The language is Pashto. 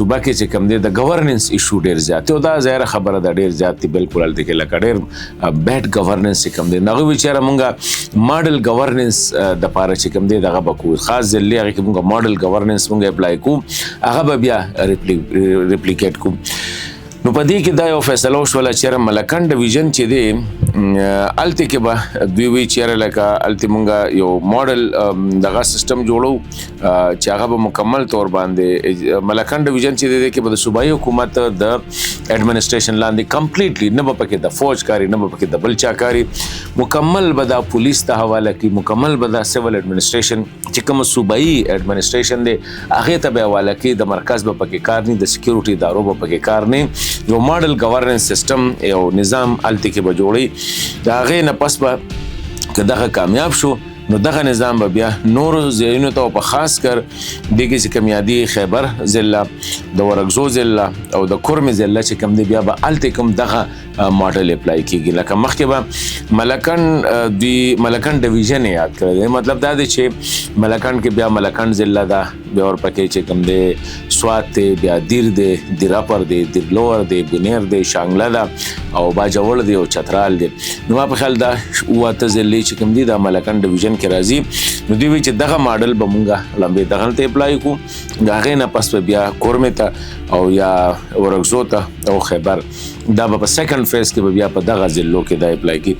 صوبه کې چې کوم دی د گورننس ایشو ډیر زیات او دا ظاهر خبره ده ډیر زیات دی بالکل الته کې لکه ډیر بیډ گورننس چې کوم دی نغه ویچاره مونږه ماډل گورننس د پاره چې کوم دی دغه بکو خاص ځلې هغه کې مونږه ماډل گورننس مونږه اپلای کو هغه بیا ریپلیکیټ کو نو په دې کې دا یو فیصله وشوله چې ملکنډ ډیویژن چې دی الته کې به دوی وی چیرې لکه الته مونږه یو ماډل دغه سیستم جوړو چې هغه به مکمل تور باندې ملکنډ ډیویژن چې دی کې به د صوبایي حکومت د اډمنسټریشن لاندې کمپلیټلی نه به پکې د فوج کاری نه به پکې د بلچا کاری مکمل به د پولیس ته حواله کی مکمل به د سیول اډمنسټریشن چې کوم صوبایي اډمنسټریشن دی هغه ته به حواله کی د مرکز به پکې کار نه د سکیورټي ادارو به پکې کار نه یو ماډل گورننس سیستم یو نظام الته کې به جوړي دا غي نه پس به که دغه کامیاب شو نو دغه نظام به بیا نور ځایونو ته په خاص کر دغه چې کمیادي خیبر ضلع د ورغزو ضلع او د کورم ضلع چې کم دی بیا به الته کوم دغه ماډل اپلای کیږي لکه مخکې به ملکن ډیویژن یاد کړی مطلب دا دی چې ملکن کې بیا ملکن ضلع دا بیا ور پکې چې کم دی سوات دی بیا دیر دی دیراپر دی دیرلور دی بنیر دی شانګله دا او باجوړ دی او چترال دی نو ما په خیال دا واته ضلع چې کم دی دا ملکن ډیویژن کې راځي نو دوی چې دغه ماډل به مونږه لمبه دغه ته اپلای کو هغه نه پس بیا کورمه ته او یا ورغزو ته او خیبر دا په سیکنډ فیز کې بیا په دغه ضلعو کې دا اپلای کی